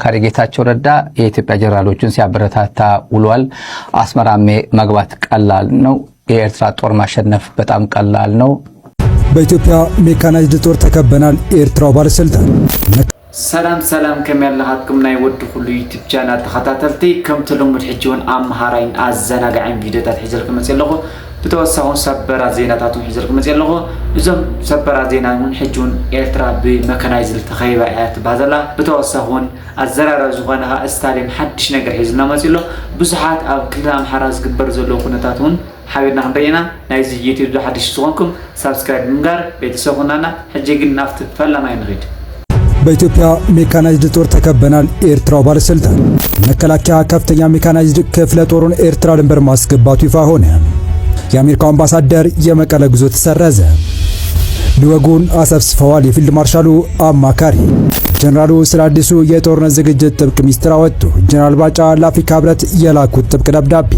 ካሪጌታቸው ረዳ የኢትዮጵያ ጀነራሎችን ሲያበረታታ ውሏል። አስመራ መግባት ቀላል ነው፣ የኤርትራ ጦር ማሸነፍ በጣም ቀላል ነው። በኢትዮጵያ ሜካናይዝድ ጦር ተከበናል። ኤርትራው ባለስልጣን ሰላም ከመያለሃትኩም ናይ ወድ ሁሉ ዩቲዩብ ቻናል ተኸታተልቲ ከም ተለምድ ሕጂውን አምሃራይን አዘናጋዕን ቪዲዮታት ሒዘልኩም መጽለኹ بتوسعون سبرا زيناتاتهم حزركم مزيلغو إذن سبرا زيناتهم حجون إلترا بمكانايز التخيبات بازلا بتوسعون الزرار زغانها استالم حدش نقر حزنا مزيلو بزحات أو كلام حراز قبر زلو كنتاتهم حاببنا خبرينا نايز يوتيوب دو حدش زغانكم سبسكرايب منقر بيتسوغنانا حجيقين نافت فلا ما ينغيد በኢትዮጵያ ሜካናይዝድ ጦር ተከበናል። ኤርትራው ባለስልጣን መከላከያ ከፍተኛ ሜካናይዝድ ክፍለ ጦሩን ኤርትራ ድንበር ማስገባቱ ይፋ ሆነ። የአሜሪካው አምባሳደር የመቀለ ጉዞ ተሰረዘ። ሊወጉን አሰፍስፈዋል። የፊልድ ማርሻሉ አማካሪ ጀነራሉ ስለ አዲሱ የጦርነት ዝግጅት ጥብቅ ሚስጥር አወጡ። ጀነራል ባጫ ለአፍሪካ ህብረት የላኩት ጥብቅ ደብዳቤ።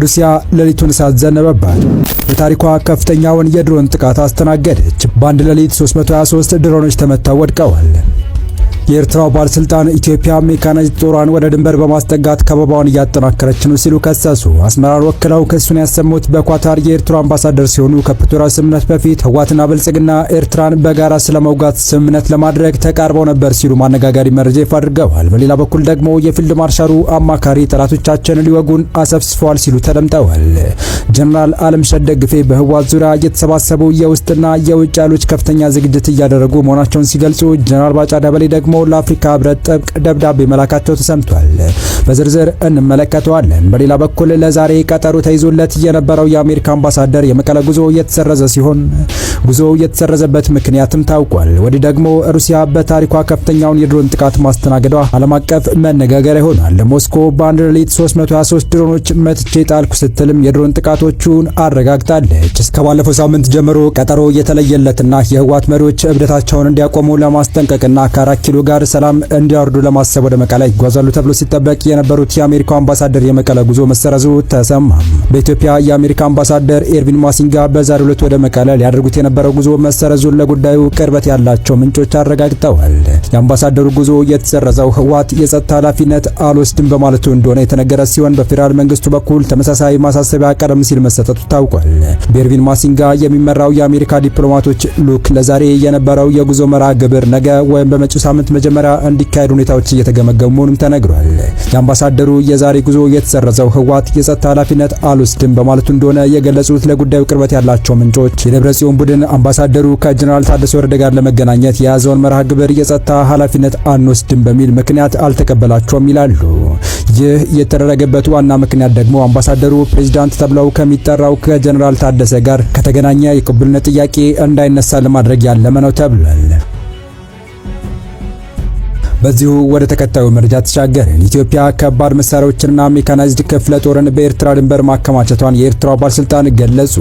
ሩሲያ ሌሊቱን እሳት ዘነበባት። በታሪኳ ከፍተኛውን የድሮን ጥቃት አስተናገደች። በአንድ ሌሊት 323 ድሮኖች ተመተው ወድቀዋል። የኤርትራው ባለስልጣን ኢትዮጵያ ሜካናይዝድ ጦሯን ወደ ድንበር በማስጠጋት ከበባውን እያጠናከረች ነው ሲሉ ከሰሱ። አስመራን ወክለው ክሱን ያሰሙት በኳታር የኤርትራ አምባሳደር ሲሆኑ ከፕሪቶሪያ ስምምነት በፊት ህወሓትና ብልጽግና ኤርትራን በጋራ ስለመውጋት ስምምነት ለማድረግ ተቃርበው ነበር ሲሉ ማነጋገሪ መረጃ ይፋ አድርገዋል። በሌላ በኩል ደግሞ የፊልድ ማርሻሉ አማካሪ ጠላቶቻችን ሊወጉን አሰፍስፈዋል ሲሉ ተደምጠዋል። ጀነራል አለምሸት ደግፌ በህወሓት ዙሪያ የተሰባሰቡ የውስጥና የውጭ ኃይሎች ከፍተኛ ዝግጅት እያደረጉ መሆናቸውን ሲገልጹ፣ ጀነራል ባጫ ደበሌ ደግሞ ለአፍሪካ ህብረት ጥብቅ ደብዳቤ መላካቸው ተሰምቷል። በዝርዝር እንመለከተዋለን። በሌላ በኩል ለዛሬ ቀጠሮ ተይዞለት የነበረው የአሜሪካ አምባሳደር የመቀለ ጉዞ የተሰረዘ ሲሆን ጉዞው የተሰረዘበት ምክንያትም ታውቋል። ወዲህ ደግሞ ሩሲያ በታሪኳ ከፍተኛውን የድሮን ጥቃት ማስተናገዷ ዓለም አቀፍ መነጋገሪያ ሆኗል። ሞስኮ በአንድ ሌሊት 323 ድሮኖች መትቼ ጣልኩ ስትልም የድሮን ጥቃቶቹን አረጋግጣለች። እስከባለፈው ሳምንት ጀምሮ ቀጠሮ የተለየለትና የህወሓት መሪዎች እብደታቸውን እንዲያቆሙ ለማስጠንቀቅና ከ4 ኪሎ ጋር ሰላም እንዲያወርዱ ለማሰብ ወደ መቀለ ይጓዛሉ ተብሎ ሲጠበቅ የነበሩት የአሜሪካው አምባሳደር የመቀለ ጉዞ መሰረዙ ተሰማ። በኢትዮጵያ የአሜሪካ አምባሳደር ኤርቪን ማሲንጋ በዛሬው ዕለት ወደ መቀለ ሊያደርጉት የነበረው ጉዞ መሰረዙን ለጉዳዩ ቅርበት ያላቸው ምንጮች አረጋግጠዋል። የአምባሳደሩ ጉዞ የተሰረዘው ህወሓት የጸጥታ ኃላፊነት አልወስድም በማለቱ እንደሆነ የተነገረ ሲሆን በፌደራል መንግስቱ በኩል ተመሳሳይ ማሳሰቢያ ቀደም ሲል መሰጠቱ ታውቋል። በኤርቪን ማሲንጋ የሚመራው የአሜሪካ ዲፕሎማቶች ሉክ ለዛሬ የነበረው የጉዞ መርሃ ግብር ነገ ወይም በመጪው ሳምንት መጀመሪያ እንዲካሄዱ ሁኔታዎች እየተገመገሙ መሆኑን ተነግሯል። የአምባሳደሩ የዛሬ ጉዞ የተሰረዘው ህወሓት የጸጥታ ኃላፊነት አልወስድም በማለቱ እንደሆነ የገለጹት ለጉዳዩ ቅርበት ያላቸው ምንጮች የደብረጽዮን ቡድን አምባሳደሩ ከጀነራል ታደሰ ወረደ ጋር ለመገናኘት የያዘውን መርሃ ግብር የጸጥታ ኃላፊነት አንወስድም በሚል ምክንያት አልተቀበላቸውም ይላሉ። ይህ የተደረገበት ዋና ምክንያት ደግሞ አምባሳደሩ ፕሬዝዳንት ተብለው ከሚጠራው ከጀነራል ታደሰ ጋር ከተገናኘ የቅቡልነት ጥያቄ እንዳይነሳ ለማድረግ ያለመ ነው ተብሏል። በዚሁ ወደ ተከታዩ መረጃ ተሻገርን። ኢትዮጵያ ከባድ መሳሪያዎችንና ሜካናይዝድ ክፍለ ጦርን በኤርትራ ድንበር ማከማቸቷን የኤርትራው ባለስልጣን ገለጹ።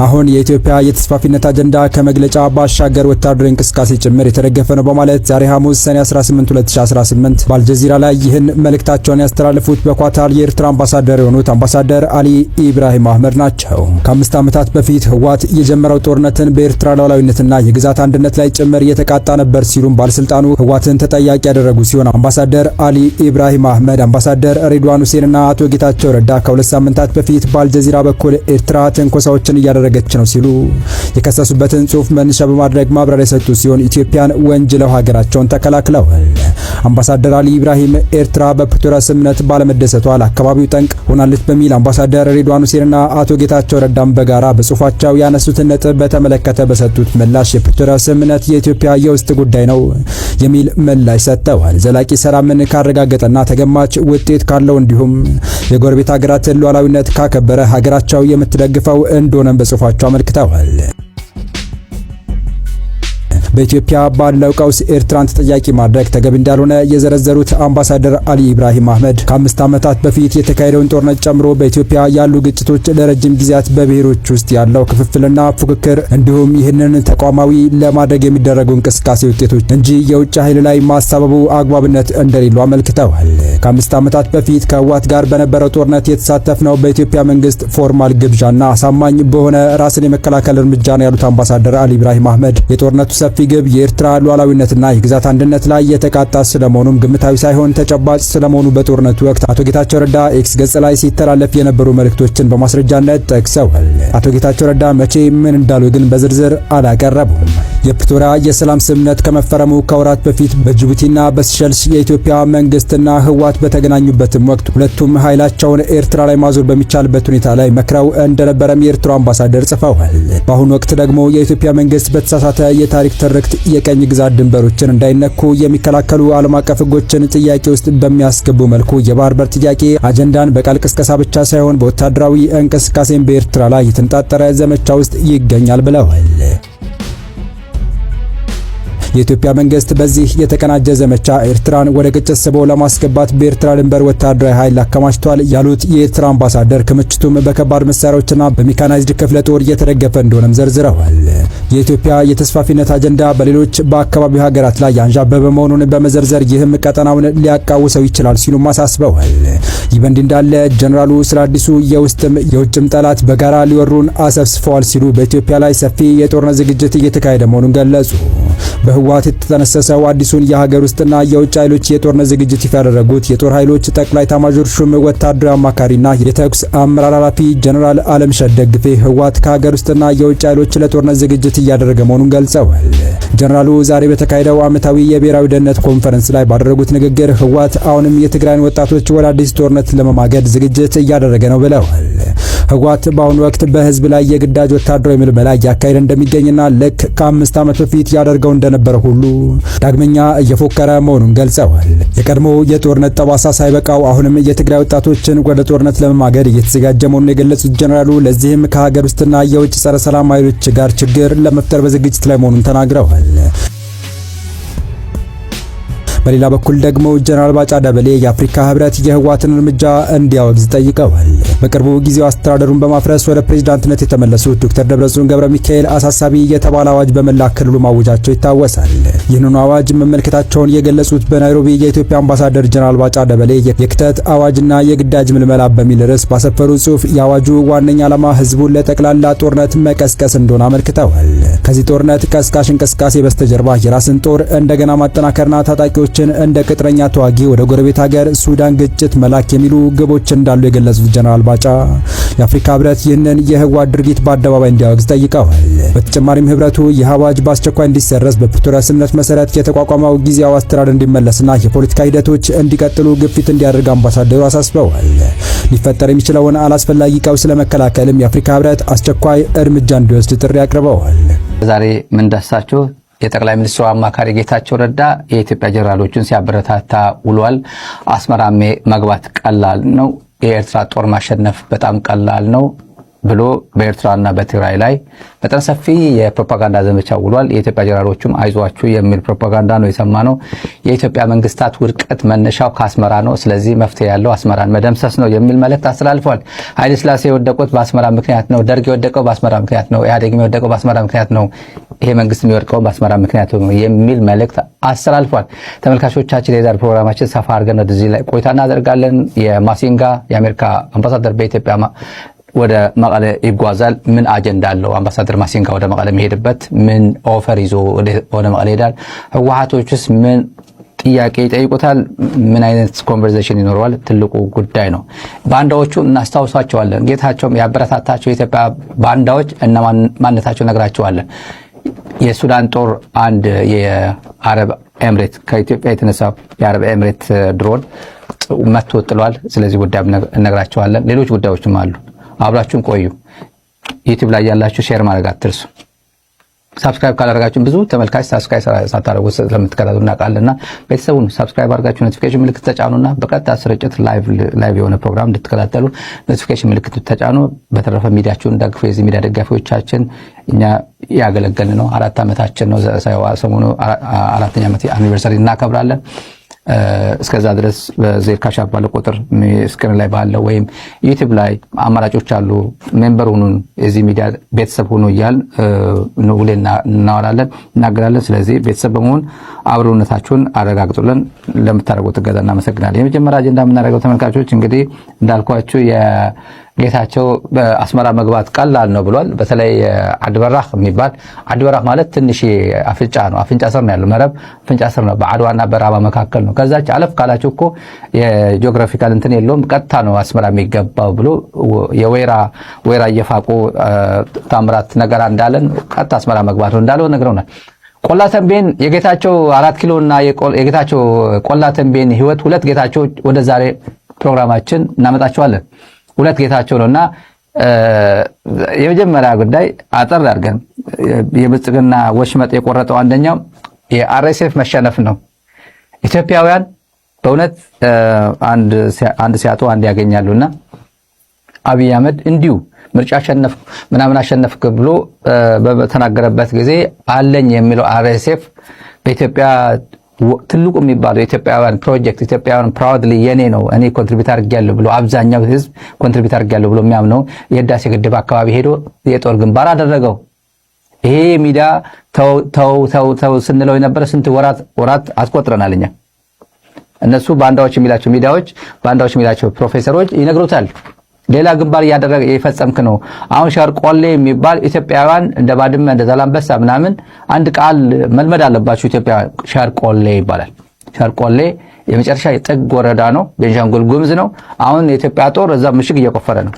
አሁን የኢትዮጵያ የተስፋፊነት አጀንዳ ከመግለጫ ባሻገር ወታደራዊ እንቅስቃሴ ጭምር የተደገፈ ነው በማለት ዛሬ ሐሙስ ሰኔ 18 2018 በአልጀዚራ ላይ ይህን መልእክታቸውን ያስተላለፉት በኳታር የኤርትራ አምባሳደር የሆኑት አምባሳደር አሊ ኢብራሂም አህመድ ናቸው። ከ5 ዓመታት በፊት ህወሓት የጀመረው ጦርነትን በኤርትራ ሉዓላዊነትና የግዛት አንድነት ላይ ጭምር የተቃጣ ነበር ሲሉም ባለስልጣኑ ህወሓትን ተጠያቂ ያደረጉ ሲሆን አምባሳደር አሊ ኢብራሂም አህመድ አምባሳደር ሬድዋን ሁሴንና አቶ ጌታቸው ረዳ ከ2 ሳምንታት በፊት በአልጀዚራ በኩል ኤርትራ ትንኮሳዎችን እያደረገች ነው ሲሉ የከሰሱበትን ጽሑፍ መነሻ በማድረግ ማብራሪያ የሰጡ ሲሆን ኢትዮጵያን ወንጅለው ሀገራቸውን ተከላክለዋል። አምባሳደር አሊ ኢብራሂም ኤርትራ በፕሪቶሪያ ስምምነት ባለመደሰቷ ለአካባቢው ጠንቅ ሆናለች በሚል አምባሳደር ሬድዋን ሁሴንና አቶ ጌታቸው ረዳም በጋራ በጽሑፋቸው ያነሱትን ነጥብ በተመለከተ በሰጡት ምላሽ የፕሪቶሪያ ስምምነት የኢትዮጵያ የውስጥ ጉዳይ ነው የሚል ምላሽ ሰጥተዋል። ዘላቂ ሰላምን ካረጋገጠና ተገማች ውጤት ካለው እንዲሁም የጎረቤት ሀገራትን ሉዓላዊነት ካከበረ ሀገራቸው የምትደግፈው እንደሆነ በጽሑፋቸው አመልክተዋል። በኢትዮጵያ ባለው ቀውስ ኤርትራን ተጠያቂ ማድረግ ተገቢ እንዳልሆነ የዘረዘሩት አምባሳደር አሊ ኢብራሂም አህመድ ከ5 ዓመታት በፊት የተካሄደውን ጦርነት ጨምሮ በኢትዮጵያ ያሉ ግጭቶች ለረጅም ጊዜያት በብሔሮች ውስጥ ያለው ክፍፍልና ፉክክር እንዲሁም ይህንን ተቋማዊ ለማድረግ የሚደረጉ እንቅስቃሴ ውጤቶች እንጂ የውጭ ኃይል ላይ ማሳበቡ አግባብነት እንደሌለው አመልክተዋል። ከ5 ዓመታት በፊት ከህወሓት ጋር በነበረው ጦርነት የተሳተፍነው በኢትዮጵያ መንግስት ፎርማል ግብዣና አሳማኝ በሆነ ራስን የመከላከል እርምጃ ነው ያሉት አምባሳደር አሊ ኢብራሂም አህመድ የጦርነቱ ሰፊ ግብ የኤርትራ ሉዓላዊነትና የግዛት አንድነት ላይ የተቃጣ ስለመሆኑም ግምታዊ ሳይሆን ተጨባጭ ስለመሆኑ በጦርነቱ ወቅት አቶ ጌታቸው ረዳ ኤክስ ገጽ ላይ ሲተላለፍ የነበሩ መልእክቶችን በማስረጃነት ጠቅሰዋል። አቶ ጌታቸው ረዳ መቼ ምን እንዳሉ ግን በዝርዝር አላቀረቡም። የፕሪቶሪያ የሰላም ስምምነት ከመፈረሙ ከወራት በፊት በጅቡቲና በሲሸልስ የኢትዮጵያ መንግስትና ህወሓት በተገናኙበትም ወቅት ሁለቱም ኃይላቸውን ኤርትራ ላይ ማዞር በሚቻልበት ሁኔታ ላይ መክረው እንደነበረም የኤርትራ አምባሳደር ጽፈዋል። በአሁኑ ወቅት ደግሞ የኢትዮጵያ መንግስት በተሳሳተ የታሪክ ትርክት የቀኝ ግዛት ድንበሮችን እንዳይነኩ የሚከላከሉ ዓለም አቀፍ ህጎችን ጥያቄ ውስጥ በሚያስገቡ መልኩ የባህር በር ጥያቄ አጀንዳን በቃል ቅስቀሳ ብቻ ሳይሆን በወታደራዊ እንቅስቃሴን በኤርትራ ላይ የተነጣጠረ ዘመቻ ውስጥ ይገኛል ብለዋል። የኢትዮጵያ መንግስት በዚህ የተቀናጀ ዘመቻ ኤርትራን ወደ ግጭት ስቦ ለማስገባት በኤርትራ ድንበር ወታደራዊ ኃይል አከማችቷል ያሉት የኤርትራ አምባሳደር ክምችቱም በከባድ መሳሪያዎችና በሜካናይዝድ ክፍለ ጦር እየተደገፈ እንደሆነም ዘርዝረዋል። የኢትዮጵያ የተስፋፊነት አጀንዳ በሌሎች በአካባቢው ሀገራት ላይ ያንዣበበ መሆኑን በመዘርዘር ይህም ቀጠናውን ሊያቃውሰው ይችላል ሲሉም አሳስበዋል። ይህ በእንዲህ እንዳለ ጀነራሉ ስለ አዲሱ የውስጥም የውጭም ጠላት በጋራ ሊወሩን አሰብስፈዋል ሲሉ በኢትዮጵያ ላይ ሰፊ የጦርነት ዝግጅት እየተካሄደ መሆኑን ገለጹ። በህወሓት የተጠነሰሰው አዲሱን የሀገር ውስጥና የውጭ ኃይሎች የጦርነት ዝግጅት ይፋ ያደረጉት የጦር ኃይሎች ጠቅላይ ኤታማዦር ሹም ወታደራዊ አማካሪና የተኩስ አመራር ኃላፊ ጀነራል አለምሸት ደግፌ ህወሓት ከሀገር ውስጥና የውጭ ኃይሎች ለጦርነት ዝግጅት እያደረገ መሆኑን ገልጸዋል። ጀነራሉ ዛሬ በተካሄደው ዓመታዊ የብሔራዊ ደህንነት ኮንፈረንስ ላይ ባደረጉት ንግግር ህወሓት አሁንም የትግራይን ወጣቶች ወደ አዲስ ጦርነት ለመማገድ ዝግጅት እያደረገ ነው ብለዋል። ህወሓት በአሁኑ ወቅት በህዝብ ላይ የግዳጅ ወታደራዊ ምልመላ እያካሄደ እንደሚገኝና ልክ ከ5 ዓመት በፊት ያደርገው እንደነበረ ሁሉ ዳግመኛ እየፎከረ መሆኑን ገልጸዋል። የቀድሞ የጦርነት ጠባሳ ሳይበቃው አሁንም የትግራይ ወጣቶችን ወደ ጦርነት ለመማገድ እየተዘጋጀ መሆኑን የገለጹት ጀነራሉ ለዚህም ከሀገር ውስጥና የውጭ ጸረ ሰላም ኃይሎች ጋር ችግር ለመፍጠር በዝግጅት ላይ መሆኑን ተናግረዋል። በሌላ በኩል ደግሞ ጀነራል ባጫ ደበሌ የአፍሪካ ህብረት የህወሓትን እርምጃ እንዲያወግዝ ጠይቀዋል። በቅርቡ ጊዜው አስተዳደሩን በማፍረስ ወደ ፕሬዝዳንትነት የተመለሱት ዶክተር ደብረጽዮን ገብረ ሚካኤል አሳሳቢ የተባለ አዋጅ በመላ ክልሉ ማወጃቸው ይታወሳል። ይህንን አዋጅ መመልከታቸውን የገለጹት በናይሮቢ የኢትዮጵያ አምባሳደር ጀነራል ባጫ ደበሌ የክተት አዋጅና የግዳጅ ምልመላ በሚል ርዕስ ባሰፈሩ ጽሑፍ የአዋጁ ዋነኛ ዓላማ ህዝቡን ለጠቅላላ ጦርነት መቀስቀስ እንደሆነ አመልክተዋል። ከዚህ ጦርነት ቀስቃሽ እንቅስቃሴ በስተጀርባ የራስን ጦር እንደገና ማጠናከርና ታጣቂዎች እንደ ቅጥረኛ ተዋጊ ወደ ጎረቤት ሀገር ሱዳን ግጭት መላክ የሚሉ ግቦች እንዳሉ የገለጹት ጀነራል ባጫ የአፍሪካ ህብረት ይህንን የህወሓት ድርጊት በአደባባይ እንዲያወግዝ ጠይቀዋል። በተጨማሪም ህብረቱ ይህ አዋጅ በአስቸኳይ እንዲሰረዝ በፕሪቶሪያ ስምምነት መሰረት የተቋቋመው ጊዜያዊ አስተዳደር እንዲመለስና የፖለቲካ ሂደቶች እንዲቀጥሉ ግፊት እንዲያደርግ አምባሳደሩ አሳስበዋል። ሊፈጠር የሚችለውን አላስፈላጊ ቀውስ ለመከላከልም የአፍሪካ ህብረት አስቸኳይ እርምጃ እንዲወስድ ጥሪ አቅርበዋል። ዛሬ ምን ደሳችሁ የጠቅላይ ሚኒስትሩ አማካሪ ጌታቸው ረዳ የኢትዮጵያ ጀነራሎችን ሲያበረታታ ውሏል። አስመራ መግባት ቀላል ነው፣ የኤርትራ ጦር ማሸነፍ በጣም ቀላል ነው ብሎ በኤርትራና በትግራይ ላይ በጣም ሰፊ የፕሮፓጋንዳ ዘመቻ ውሏል። የኢትዮጵያ ጀነራሎችም አይዟችሁ የሚል ፕሮፓጋንዳ ነው የሰማነው። የኢትዮጵያ መንግስታት ውድቀት መነሻው ከአስመራ ነው፣ ስለዚህ መፍትሄ ያለው አስመራን መደምሰስ ነው የሚል መልእክት አስተላልፏል። ኃይለ ሥላሴ የወደቁት በአስመራ ምክንያት ነው፣ ደርግ የወደቀው በአስመራ ምክንያት ነው፣ ኢህአዴግ የወደቀው በአስመራ ምክንያት ነው፣ ይሄ መንግስት የሚወድቀው በአስመራ ምክንያት ነው የሚል መልእክት አስተላልፏል። ተመልካቾቻችን የዛሬ ፕሮግራማችን ሰፋ አድርገን ወደዚህ ላይ ቆይታ እናደርጋለን። የማሲንጋ የአሜሪካ አምባሳደር በኢትዮጵያ ወደ መቀለ ይጓዛል። ምን አጀንዳ አለው? አምባሳደር ማሲንጋ ወደ መቀለ የሚሄድበት ምን ኦፈር ይዞ ወደ መቀለ ይሄዳል? ህወሓቶችስ ምን ጥያቄ ይጠይቁታል? ምን አይነት ኮንቨርሴሽን ይኖረዋል? ትልቁ ጉዳይ ነው። ባንዳዎቹ እናስታውሳቸዋለን። ጌታቸውም ያበረታታቸው የኢትዮጵያ ባንዳዎች እነማን ማንነታቸው ነግራቸዋለን። የሱዳን ጦር አንድ የአረብ ኤምሬት ከኢትዮጵያ የተነሳ የአረብ ኤምሬት ድሮን መቶ ጥሏል። ስለዚህ ጉዳይ እነግራቸዋለን። ሌሎች ጉዳዮችም አሉ። አብራችሁን ቆዩ። ዩቲዩብ ላይ ያላችሁ ሼር ማድረግ አትርሱ። ሰብስክራይብ ካላደረጋችሁን ብዙ ተመልካች ሰብስክራይብ ሳታደርጉ ስለምትከታተሉ እናውቃለንና ቤተሰቡን ሰብስክራይብ አድርጋችሁ ኖቲፊኬሽን ምልክት ተጫኑና በቀጥታ ስርጭት ላይቭ የሆነ ፕሮግራም እንድትከታተሉ ኖቲፊኬሽን ምልክት ተጫኑ። በተረፈ ሚዲያችሁን ደግፉ። የዚህ ሚዲያ ደጋፊዎቻችን እኛ ያገለገልን ነው። 4 ዓመታችን ነው። ሰሞኑ 4ኛ ዓመት አኒቨርሰሪ እናከብራለን። እስከዛ ድረስ በዜር ካሻፕ ባለ ቁጥር ስክሪን ላይ ባለው ወይም ዩቲዩብ ላይ አማራጮች አሉ። ሜምበር ሁኑን፣ የዚህ ሚዲያ ቤተሰብ ሁኑ እያል ነው ብለን እናገራለን። ስለዚህ ቤተሰብ በመሆን አብሮነታችሁን አረጋግጡልን። ለምታደርጉት እገዛ እናመሰግናለን። የመጀመሪያ አጀንዳ የምናደርገው ተመልካቾች እንግዲህ እንዳልኳችሁ ጌታቸው በአስመራ መግባት ቀላል ነው ብሏል። በተለይ አድበራህ የሚባል አድበራህ ማለት ትንሽ አፍንጫ ነው። አፍንጫ ስር ነው ያለው መረብ አፍንጫ ስር ነው። በአድዋና በራማ መካከል ነው። ከዛች አለፍ ካላችሁ እኮ የጂኦግራፊካል እንትን የለውም ቀጥታ ነው አስመራ የሚገባው ብሎ ወይራ እየፋቁ ታምራት ነገራ እንዳለን ቀጥታ አስመራ መግባት ነው እንዳለው ነግረውናል። ቆላ ተንቤን የጌታቸው 4 ኪሎ እና የጌታቸው ቆላ ተንቤን ህይወት ሁለት ጌታቸው ወደ ዛሬ ፕሮግራማችን እናመጣቸዋለን። ሁለት ጌታቸው ነውና የመጀመሪያ ጉዳይ አጠር አድርገን የብልጽግና ወሽመጥ የቆረጠው አንደኛው የአርኤስኤፍ መሸነፍ ነው። ኢትዮጵያውያን በእውነት አንድ ሲያጡ አንድ ያገኛሉና አብይ አህመድ እንዲሁ ምርጫ አሸነፍ ምናምን አሸነፍክ ብሎ በተናገረበት ጊዜ አለኝ የሚለው አርኤስኤፍ በኢትዮጵያ ትልቁ የሚባለው የኢትዮጵያውያን ፕሮጀክት ኢትዮጵያውያን ፕራውድሊ የኔ ነው እኔ ኮንትሪቢዩት አድርጌያለሁ ብሎ አብዛኛው ህዝብ ኮንትሪቢዩት አድርጌያለሁ ብሎ የሚያምነው የህዳሴ ግድብ አካባቢ ሄዶ የጦር ግንባር አደረገው። ይሄ ሚዲያ ተው ስንለው የነበረ ስንት ወራት አስቆጥረናል። እኛ እነሱ ባንዳዎች የሚላቸው ሚዲያዎች ባንዳዎች የሚላቸው ፕሮፌሰሮች ይነግሩታል። ሌላ ግንባር እያደረገ የፈጸምክ ነው። አሁን ሸርቆሌ የሚባል ኢትዮጵያውያን እንደ ባድመ እንደ ዛላምበሳ ምናምን አንድ ቃል መልመድ አለባችሁ። ኢትዮጵያውያን ሸርቆሌ ይባላል። ሸርቆሌ የመጨረሻ የጥግ ወረዳ ነው። ቤንሻንጉል ጉምዝ ነው። አሁን የኢትዮጵያ ጦር እዛ ምሽግ እየቆፈረ ነው።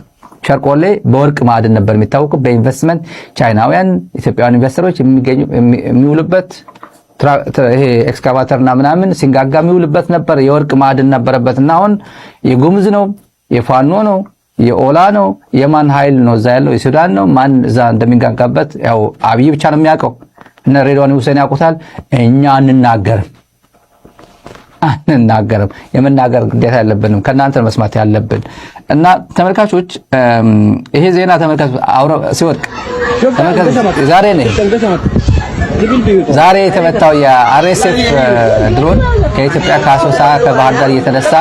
ሸርቆሌ በወርቅ ማዕድን ነበር የሚታወቀው። በኢንቨስትመንት ቻይናውያን ኢትዮጵያውያን ኢንቨስተሮች የሚውሉበት ይሄ ኤክስካቫተርና ምናምን ሲንጋጋ የሚውልበት ነበር። የወርቅ ማዕድን ነበረበትና አሁን የጉምዝ ነው፣ የፋኖ ነው፣ የኦላ ነው፣ የማን ኃይል ነው እዛ ያለው? የሱዳን ነው። ማን እዛ እንደሚጋጋበት ያው አብይ ብቻ ነው የሚያውቀው። እነ ሬድዋን ሁሴን ያውቁታል። እኛ አንናገርም። የመናገር ግዴታ ያለብንም ከናንተ መስማት ያለብን እና ተመልካቾች ይሄ ዜና ተመልካቾች ሲወድቅ ተመልካቾች ዛሬ የተመታው የአርኤስኤፍ ድሮን ከኢትዮጵያ ከአሶሳ ከባህር ዳር እየተነሳ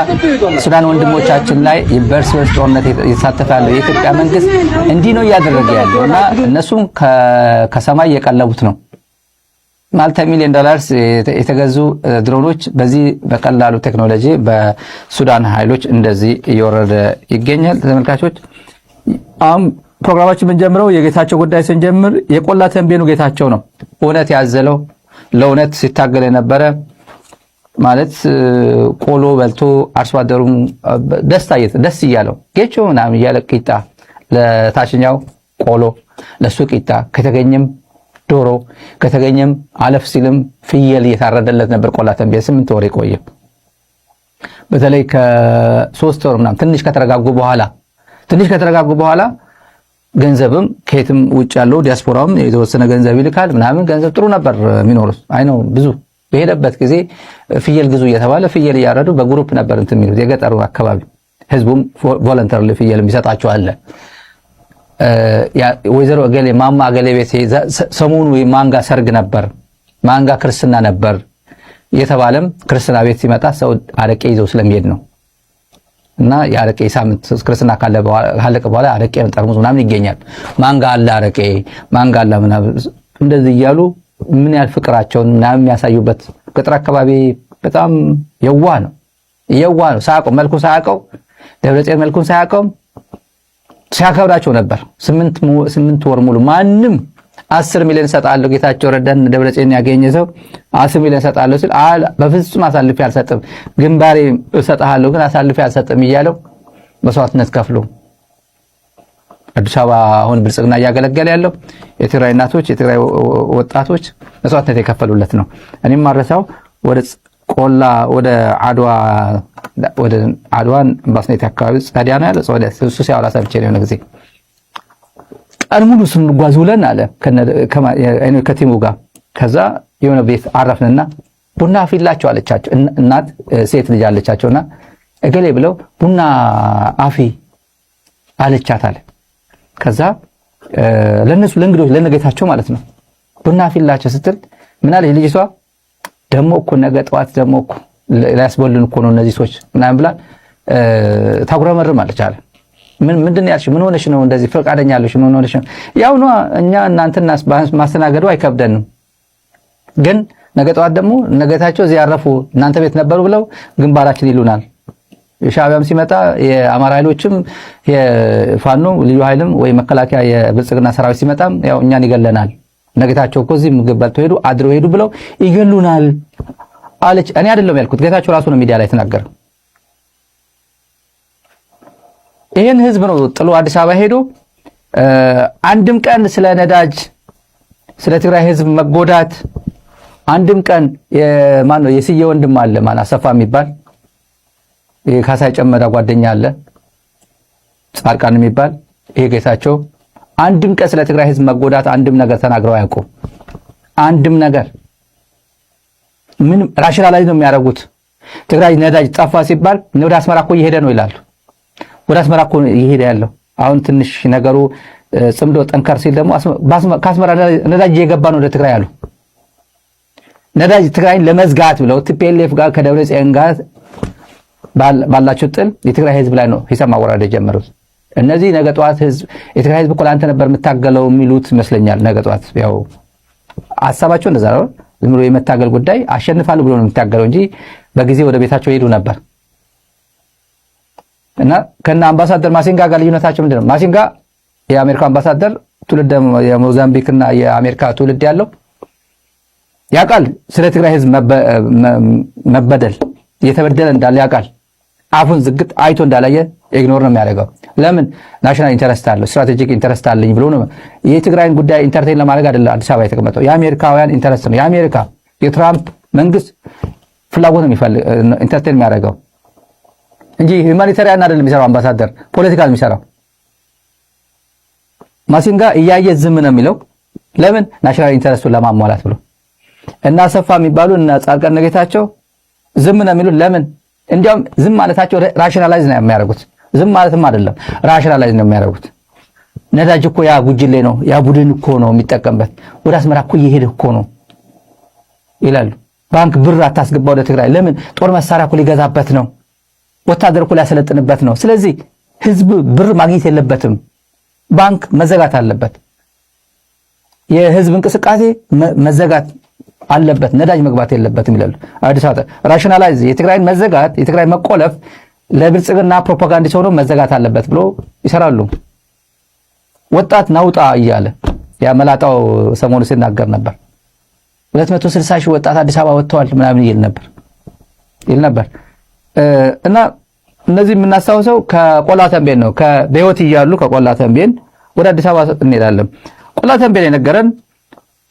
ሱዳን ወንድሞቻችን ላይ በእርስ በርስ ጦርነት እየተሳተፈ ያለው የኢትዮጵያ መንግስት እንዲህ ነው እያደረገ ያለው እና እነሱም ከሰማይ እየቀለቡት ነው። ማልቲ ሚሊዮን ዶላርስ የተገዙ ድሮኖች በዚህ በቀላሉ ቴክኖሎጂ በሱዳን ኃይሎች እንደዚህ እየወረደ ይገኛል። ተመልካቾች አሁን ፕሮግራማችን የምንጀምረው የጌታቸው ጉዳይ ስንጀምር የቆላ ተንቤኑ ጌታቸው ነው። እውነት ያዘለው ለእውነት ሲታገል የነበረ ማለት ቆሎ በልቶ አርሶ አደሩም ደስ እያለው ጌቾ ምናምን እያለ ቂጣ ለታችኛው ቆሎ ለሱ ቂጣ ከተገኘም ዶሮ ከተገኘም አለፍ ሲልም ፍየል እየታረደለት ነበር። ቆላ ተንቤ 8 ወር የቆየ በተለይ ከ3 ወር ምናምን ትንሽ ከተረጋጉ በኋላ ገንዘብም ከየትም ውጭ ያለው ዲያስፖራውም የተወሰነ ገንዘብ ይልካል ምናምን ገንዘብ ጥሩ ነበር የሚኖሩት። አይነው ብዙ በሄደበት ጊዜ ፍየል ግዙ እየተባለ ፍየል እያረዱ በግሩፕ ነበር እንትን የሚሉት የገጠሩ አካባቢ ህዝቡም ቮለንተሪ ፍየል የሚሰጣቸው አለ። ወይዘሮ እገሌ ማማ እገሌ ቤት ሰሞኑ ማንጋ ሰርግ ነበር፣ ማንጋ ክርስትና ነበር የተባለም ክርስትና ቤት ሲመጣ ሰው አረቄ ይዘው ስለሚሄድ ነው። እና የአረቄ ሳምንት ክርስትና ካለቀ በኋላ አረቄ ጠርሙስ ምናምን ይገኛል። ማንጋ አለ አረቄ ማንጋ አለ ምናምን እንደዚህ እያሉ ምን ያህል ፍቅራቸውን ምናምን የሚያሳዩበት ገጠር አካባቢ በጣም የዋህ ነው። ሳያውቀው መልኩን ሳያውቀው ደብረጽዮን መልኩን ሳያውቀው ሲያከብራቸው ነበር። 8 ወር ሙሉ ማንም 10 ሚሊዮን ሰጣለሁ ጌታቸው ረዳን ደብረጽዮን ያገኘ ሰው 10 ሚሊዮን ሰጣለሁ ሲል በፍጹም አሳልፌ አልሰጥም፣ ግንባሬ እሰጥሃለሁ ግን አሳልፌ አልሰጥም እያለው መስዋዕትነት ከፍሎ አዲስ አበባ አሁን ብልጽግና እያገለገለ ያለው የትግራይ እናቶች የትግራይ ወጣቶች መስዋዕትነት የከፈሉለት ነው። እኔም ማረሳው ወደ አድዋን ባስኔት አካባቢ ጸዲያ ነው ያለው ጸዲያ እሱ ሲያወራ ሰምቼ ነው ጊዜ ቀን ሙሉ ስንጓዝ ውለን አለ ከቲሙ ጋር። ከዛ የሆነ ቤት አረፍንና ቡና አፊላቸው አለቻቸው። እናት ሴት ልጅ አለቻቸውና እገሌ ብለው ቡና አፊ አለቻት አለ። ከዛ ለነሱ ለእንግዶች ለነጌታቸው ማለት ነው ቡና አፊላቸው ስትል ምን አለች ልጅቷ ደሞ እኮ ነገ ጠዋት ደሞ እኮ ሊያስበሉን እኮ ነው እነዚህ ሰዎች ምናምን ብላ ታጉረመርም አለች አለ። ምንድን ያልሽ ምን ሆነሽ ነው እንደዚህ ፈቃደኛ ያለሽ ምን ሆነሽ ነው? ያው ነው እኛ እናንተና ማስተናገዱ አይከብደንም፣ ግን ነገ ጠዋት ደግሞ ነገታቸው እዚህ ያረፉ እናንተ ቤት ነበሩ ብለው ግንባራችን ይሉናል። ሻዕቢያም ሲመጣ የአማራ ኃይሎችም የፋኖ ልዩ ኃይልም ወይ መከላከያ የብልጽግና ሰራዊት ሲመጣም ያው እኛን ይገለናል፣ ነገታቸው እኮ እዚህ ምግብ በልተው ሄዱ አድረው ሄዱ ብለው ይገሉናል አለች። እኔ አይደለም ያልኩት፣ ጌታቸው ራሱ ነው ሚዲያ ላይ ተናገረ። ይሄን ህዝብ ነው ጥሎ አዲስ አበባ ሄዶ አንድም ቀን ስለ ነዳጅ ስለ ትግራይ ህዝብ መጎዳት አንድም ቀን የማን ነው የስዬ ወንድም አለ ማን አሰፋ የሚባል የካሳይ ጨመዳ ጓደኛ አለ ጻድቃን የሚባል ይሄ ጌታቸው አንድም ቀን ስለ ትግራይ ህዝብ መጎዳት አንድም ነገር ተናግረው አያውቁም። አንድም ነገር ምን ራሽናላይዝ ነው የሚያደርጉት። ትግራይ ነዳጅ ጠፋ ሲባል ወደ አስመራ እኮ እየሄደ ነው ይላሉ። ወደ አስመራ እኮ እየሄደ ያለው አሁን ትንሽ ነገሩ ጽምዶ ጠንከር ሲል ደግሞ ከአስመራ ነዳጅ እየገባ ነው ወደ ትግራይ አሉ። ነዳጅ ትግራይን ለመዝጋት ብለው ቲፒኤልኤፍ ጋር ከደብረጽዮን ጋር ባላቸው ጥል የትግራይ ህዝብ ላይ ነው ሂሳብ ማወራረድ የጀመሩት። እነዚህ ነገ ጧት ህዝብ የትግራይ ህዝብ እኮ ለአንተ ነበር የምታገለው የሚሉት ይመስለኛል። ነገ ጧት ያው ሐሳባቸው እንደዛ ነው። ዝም ብሎ የመታገል ጉዳይ አሸንፋለሁ ብሎ ነው የሚታገለው እንጂ በጊዜ ወደ ቤታቸው ሄዱ ነበር። እና ከና አምባሳደር ማሲንጋ ጋር ልዩነታቸው ምንድነው? ማሲንጋ የአሜሪካ አምባሳደር ትውልድ የሞዛምቢክ እና የአሜሪካ ትውልድ ያለው ያውቃል። ስለ ትግራይ ህዝብ መበደል እየተበደለ እንዳለ ያውቃል። አፉን ዝግት አይቶ እንዳላየ ኢግኖር ነው የሚያደርገው። ለምን? ናሽናል ኢንተረስት አለው፣ ስትራቴጂክ ኢንተረስት አለኝ ብሎ ነው። የትግራይን ጉዳይ ኢንተርቴን ለማድረግ አይደለም አዲስ አበባ የተቀመጠው። የአሜሪካውያን ኢንተረስት ነው። የአሜሪካ የትራምፕ መንግስት ፍላጎት ነው ኢንተርቴን የሚያደርገው እንጂ ሁማኒታሪያን አይደለም የሚሰራው። አምባሳደር ፖለቲካል የሚሰራው ማሲንጋ እያየ ዝም ነው የሚለው። ለምን? ናሽናል ኢንተረስቱን ለማሟላት ብሎ እና ሰፋ የሚባሉ እና ጻድቃን ጌታቸው ዝም ነው የሚሉት። ለምን? እንዲያውም ዝም ማለታቸው ራሽናላይዝ ነው የሚያደርጉት። ዝም ማለትም አይደለም ራሽናላይዝ ነው የሚያደርጉት። ነዳጅ እኮ ያ ጉጅሌ ነው ያ ቡድን እኮ ነው የሚጠቀምበት፣ ወደ አስመራ እኮ እየሄደ እኮ ነው ይላሉ። ባንክ ብር አታስገባ ወደ ትግራይ። ለምን? ጦር መሳሪያ እኮ ሊገዛበት ነው፣ ወታደር እኮ ሊያሰለጥንበት ነው። ስለዚህ ህዝብ ብር ማግኘት የለበትም፣ ባንክ መዘጋት አለበት፣ የህዝብ እንቅስቃሴ መዘጋት አለበት፣ ነዳጅ መግባት የለበትም ይላሉ። አዲስ አበባ ራሽናላይዝ የትግራይን መዘጋት የትግራይ መቆለፍ ለብልጽግና ፕሮፓጋንዳ ሆኖ መዘጋት አለበት ብሎ ይሰራሉ። ወጣት ናውጣ እያለ ያ መላጣው ሰሞኑ ሲናገር ነበር። 260 ሺህ ወጣት አዲስ አበባ ወጥተዋል ምናምን ይል ነበር። እና እነዚህ የምናስታውሰው ከቆላ ተንቤን ነው። በህይወት እያሉ ከቆላ ተንቤን ወደ አዲስ አበባ እንሄዳለን። ቆላ ተንቤን የነገረን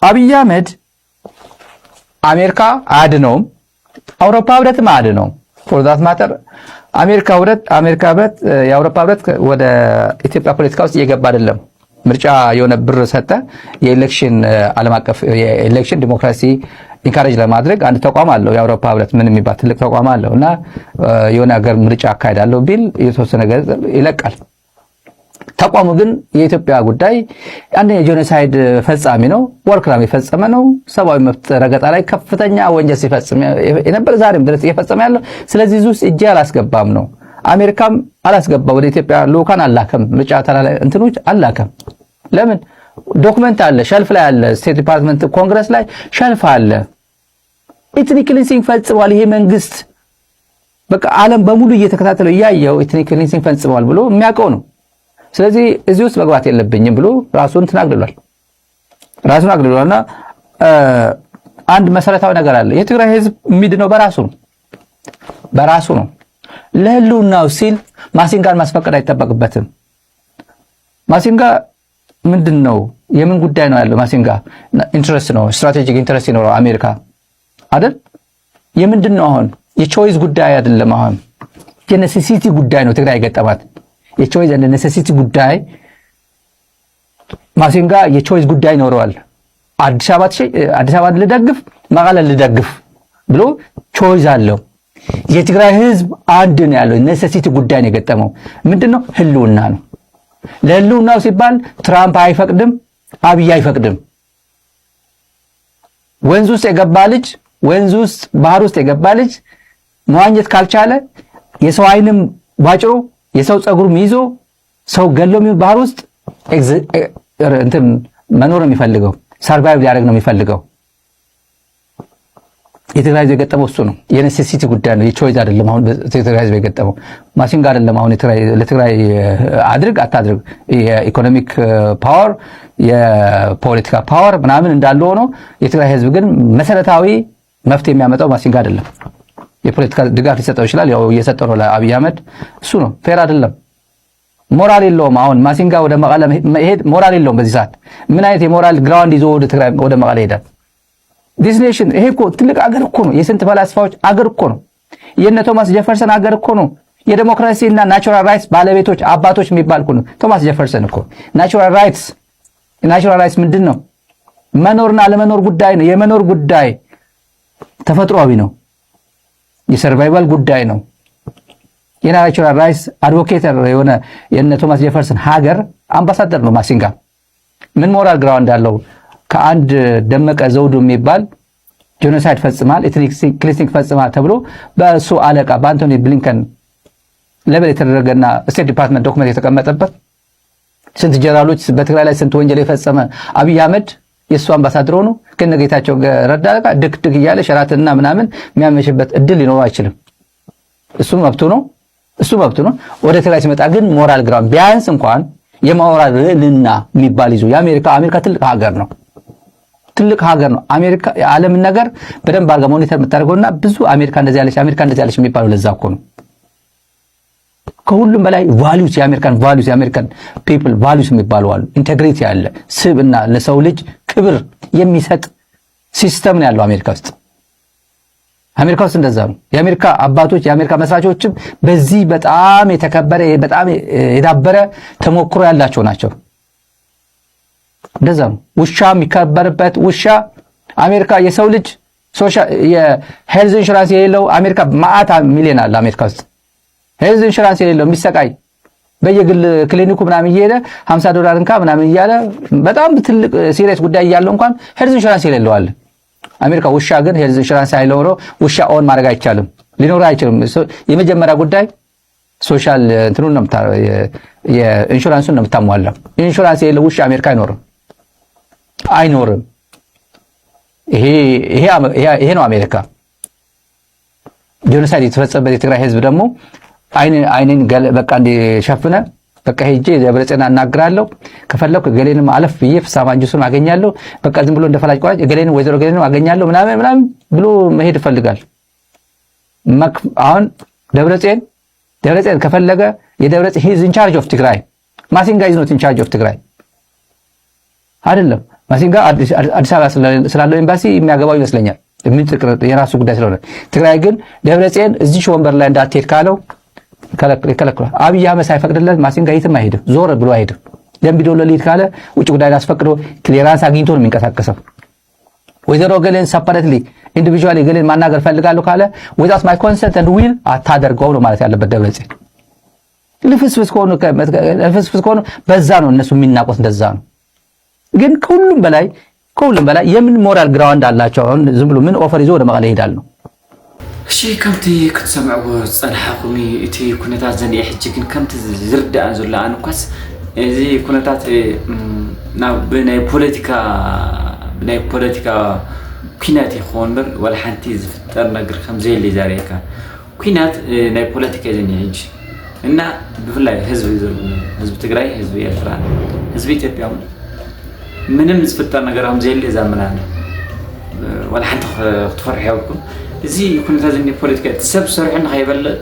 አብይ አህመድ አሜሪካ አያድነውም፣ አውሮፓ ህብረትም አያድነውም። ፎር ዛት ማተር አሜሪካ ህብረት የአውሮፓ ህብረት ወደ ኢትዮጵያ ፖለቲካ ውስጥ እየገባ አይደለም። ምርጫ የሆነ ብር ሰጠ፣ የኤሌክሽን ዓለም አቀፍ የኤሌክሽን ዲሞክራሲ ኢንካሬጅ ለማድረግ አንድ ተቋም አለው የአውሮፓ ህብረት ምን የሚባል ትልቅ ተቋም አለው እና የሆነ ሀገር ምርጫ አካሄዳለሁ ቢል የተወሰነ ገንዘብ ይለቃል። ተቋሙ ግን የኢትዮጵያ ጉዳይ አንደኛ የጄኖሳይድ ፈጻሚ ነው፣ ዋር ክራይም የፈጸመ ነው፣ ሰብአዊ መብት ረገጣ ላይ ከፍተኛ ወንጀል ሲፈጽም የነበረ ዛሬም ድረስ እየፈጸመ ያለው። ስለዚህ እዚህ ውስጥ እጄ አላስገባም ነው። አሜሪካም አላስገባ ወደ ኢትዮጵያ ልኡካን አላከም፣ ምርጫ ተላላይ እንትኖች አላከም። ለምን? ዶክመንት አለ፣ ሸልፍ ላይ አለ፣ ስቴት ዲፓርትመንት ኮንግረስ ላይ ሸልፍ አለ። ኢትኒክ ክሊንሲንግ ፈጽሟል ይሄ መንግስት። በቃ ዓለም በሙሉ እየተከታተለው እያየው ኢትኒክ ክሊንሲንግ ፈጽሟል ብሎ የሚያውቀው ነው። ስለዚህ እዚህ ውስጥ መግባት የለብኝም ብሎ ራሱን አግልሏልና አንድ መሰረታዊ ነገር አለ። የትግራይ ህዝብ የሚድነው በራሱ ነው። ለህልውናው ሲል ማሲንጋን ማስፈቀድ አይጠበቅበትም። ማሲንጋ ምንድነው? የምን ጉዳይ ነው ያለው? ማሲንጋ ኢንትረስት ነው፣ ስትራቴጂክ ኢንትረስት ነው አሜሪካ አይደል? የምንድነው? አሁን የቾይስ ጉዳይ አይደለም። አሁን የኔሴሲቲ ጉዳይ ነው ትግራይ ገጠማት። የቾይስ and necessity ጉዳይ ማሲንጋ የቾይስ ጉዳይ ኖረዋል። አዲስ አበባ ልደግፍ መቀለ ልደግፍ ብሎ ቾይስ አለው። የትግራይ ህዝብ አንድ ነው ያለው። ኔሴሲቲ ጉዳይ ነው የገጠመው። ምንድነው? ህልውና ነው። ለህልውናው ሲባል ትራምፕ አይፈቅድም፣ አብይ አይፈቅድም። ወንዝ ውስጥ የገባ ልጅ ባህር ውስጥ የገባ ልጅ መዋኘት ካልቻለ የሰው አይንም ባጭሮ የሰው ጸጉሩም ይዞ ሰው ገሎም ባህር ውስጥ እንትን መኖር ነው የሚፈልገው፣ ሰርቫይቭ ሊያደርግ ነው የሚፈልገው። የትግራይ ህዝብ የገጠመው እሱ ነው። የኔሴሲቲ ጉዳይ ነው፣ የቾይዝ አይደለም። አሁን የትግራይ ህዝብ የገጠመው ማሲንጋ አይደለም። አሁን ለትግራይ አድርግ አታድርግ የኢኮኖሚክ ፓወር የፖለቲካ ፓወር ምናምን እንዳለ ሆኖ የትግራይ ህዝብ ግን መሰረታዊ መፍትሄ የሚያመጣው ማሲንጋ አይደለም። የፖለቲካ ድጋፍ ሊሰጠው ይችላል፣ ያው እየሰጠው ነው ለአብይ አህመድ። እሱ ነው ፌር አይደለም፣ ሞራል የለውም። አሁን ማሲንጋ ወደ መቀለ መሄድ ሞራል የለውም በዚህ ሰዓት። ምን አይነት የሞራል ግራውንድ ይዞ ወደ ትግራይ ወደ መቀለ ይሄዳል? ዲስ ኔሽን ይሄ እኮ ትልቅ አገር እኮ ነው። የስንት ፈላስፋዎች አገር እኮ ነው። የነ ቶማስ ጀፈርሰን አገር እኮ ነው። የዲሞክራሲና ናቹራል ራይትስ ባለቤቶች አባቶች የሚባል እኮ ነው ቶማስ ጀፈርሰን እኮ። ናቹራል ራይትስ ምንድን ነው? መኖርና አለመኖር ጉዳይ ነው። የመኖር ጉዳይ ተፈጥሯዊ ነው። የሰርቫይቫል ጉዳይ ነው። የናቹራል ራይትስ አድቮኬተር የሆነ የነ ቶማስ ጀፈርሰን ሀገር አምባሳደር ነው ማሲንጋ። ምን ሞራል ግራውንድ አለው? ከአንድ ደመቀ ዘውዱ የሚባል ጄኖሳይድ ፈጽማል፣ ኤትኒክ ክሊንሲንግ ፈጽማል ተብሎ በሱ አለቃ በአንቶኒ ብሊንከን ሌቨል የተደረገና ስቴት ዲፓርትመንት ዶክመንት የተቀመጠበት ስንት ጀነራሎች በትግራይ ላይ ስንት ወንጀል የፈጸመ አብይ አህመድ የሱ አምባሳደር ሆኖ ከነጌታቸው ረዳ ጋር ድክ እያለ ሸራትና ምናምን የሚያመሽበት እድል ሊኖረው አይችልም። እሱ መብቱ ነው። ወደ ትግራይ ሲመጣ ግን ሞራል ግራውንድ ቢያንስ እንኳን የሞራል ልዕልና የሚባል ይዞ አሜሪካ ትልቅ ሀገር ነው። አሜሪካ የዓለምን ነገር በደንብ አድርጋ ሞኒተር የምታደርገውና ብዙ አሜሪካ እንደዚህ ያለች የሚባለው ለዛ እኮ ነው። ከሁሉም በላይ ቫልዩስ የአሜሪካን ፒፕል ቫልዩስ የሚባሉ አሉ። ኢንቴግሪቲ ያለ ስብዕና፣ ለሰው ልጅ ክብር የሚሰጥ ሲስተም ነው ያለው አሜሪካ ውስጥ እንደዛ ነው። የአሜሪካ አባቶች የአሜሪካ መስራቾችም በዚህ በጣም የተከበረ በጣም የዳበረ ተሞክሮ ያላቸው ናቸው። እንደዛ ነው። ውሻ የሚከበርበት ውሻ አሜሪካ የሰው ልጅ የሄልዝ ኢንሹራንስ የሌለው አሜሪካ ማአታ ሚሊዮን አለ አሜሪካ ውስጥ ሄልዝ ኢንሹራንስ የሌለው የሚሰቃይ በየግል ክሊኒኩ ምናምን እየሄደ $50 እንካ ምናምን እያለ በጣም ትልቅ ሲሪየስ ጉዳይ እያለው እንኳን ሄልዝ ኢንሹራንስ የሌለው አለ አሜሪካ። ውሻ ግን ሄልዝ ኢንሹራንስ አይኖረው ውሻ ኦን ማድረግ አይቻልም፣ ሊኖር አይችልም። የመጀመሪያ ጉዳይ ሶሻል እንትኑን ነው የኢንሹራንሱን ነው የምታሟላው። ኢንሹራንስ የሌለው ውሻ አሜሪካ አይኖርም። ይሄ ነው አሜሪካ። ጄኖሳይድ የተፈጸመበት የትግራይ ህዝብ ደግሞ አይኔን በቃ እንዲሸፍነ በቃ ሄጄ ደብረጽዮን አናግራለሁ፣ ከፈለኩ ገሌንም አለፍ ብዬ ፍሳማንጁስን አገኛለሁ፣ በቃ ዝም ብሎ እንደፈላጭ ቆራጭ ገሌንም ወይዘሮ ገሌንም አገኛለሁ ምናምን ብሎ መሄድ ይፈልጋል። አሁን ደብረጽዮን ከፈለገ የደብረጽዮን ሂዝ ኢን ቻርጅ ኦፍ ትግራይ፣ ማሲንጋ ኢዝ ኖት ኢን ቻርጅ ኦፍ ትግራይ አይደለም። ማሲንጋ አዲስ አበባ ስላለው ኤምባሲ የሚያገባው ይመስለኛል፣ ምን የራሱ ጉዳይ ስለሆነ። ትግራይ ግን ደብረጽዮን እዚህ ወንበር ላይ እንዳትሄድ ካለው ይከለክላል። አብይ አህመድ ሳይፈቅድለት ማሲንጋ የትም አይሄድም፣ ዞር ብሎ አይሄድም። ደምቢዶሎ ሊድ ካለ ውጭ ጉዳይ አስፈቅዶ ክሊራንስ አግኝቶ ነው የሚንቀሳቀሰው። ወይዘሮ ገሌን ሰፐሬትሊ ኢንዲቪጁዋሊ ገሌን ማናገር ፈልጋለሁ ካለ without my consent and will አታደርገው ነው ማለት ያለበት ደብረጽዮን። ልፍስፍስ ከሆኑ በዛ ነው እነሱ የሚናቆት፣ እንደዛ ነው። ግን ከሁሉም በላይ የምን ሞራል ግራውንድ አላቸው? አሁን ዝም ብሎ ምን ኦፈር ይዞ ወደ መቀለ ይሄዳል ነው? እሺ ከምቲ ክትሰምዕዎ ፀናሕኩም እቲ ኩነታት ዘንየ ሕጂ ግን ከምቲ ዝርዳእ ዘሎ ኣነ ኳስ እዚ ኩነታት ብናይ ፖለቲካ ኩናት ይኾን በር ወላ ሓንቲ ዝፍጠር ነገር ከምዘየለ ዛሬካ ኩናት ናይ ፖለቲካ ዘንየ ሕጂ እና ብፍላይ ህዝቢ ትግራይ፣ ህዝቢ ኤርትራ፣ ህዝቢ ኢትዮጵያ ምንም ዝፍጠር ነገር ከምዘየለ ዛምናነ ወላ ሓንቲ ክትፈርሕ ይብኩም እዚ ኩነታት ዘንየ ፖለቲካ ሰብ ሰሪሑ ንኸይበልዕ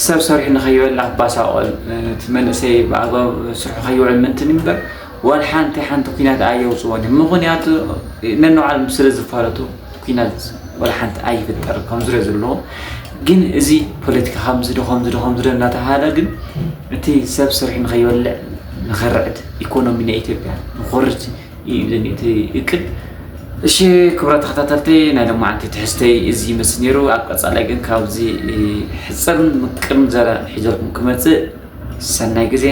ሰብ ሰሪሑ ንኸይበልዕ ባሳቆል ትመንእሰይ ብኣግባብ ስርሑ ከይውዕል ምንትን እምበር ወላ ሓንቲ ኩናት ኣየውፅዎን ምክንያቱ ነንባዕሎም ስለ ዝፋለጡ ኩናት ወላ ሓንቲ ኣይፍጠር ከም ዝርኦ ዘለዎ። ግን እዚ ፖለቲካ ከምዚ ዶ እናተባሃለ ግን እቲ ሰብ ሰሪሑ ንኸይበልዕ ንኸርዕድ ኢኮኖሚ ናይ ኢትዮጵያ ንኽርጅ እዩ ዘንየ እቲ እቅድ። እሺ ክብራት ተኸታተልቲ ናይ ሎማዓንቲ ትሕዝተይ እዚ ይመስል ነይሩ። ኣብ ቀፃላይ ግን ካብዚ ሕፅርን ምቅርን ዘረ ሒዘልኩም ክመፅእ ሰናይ ግዜ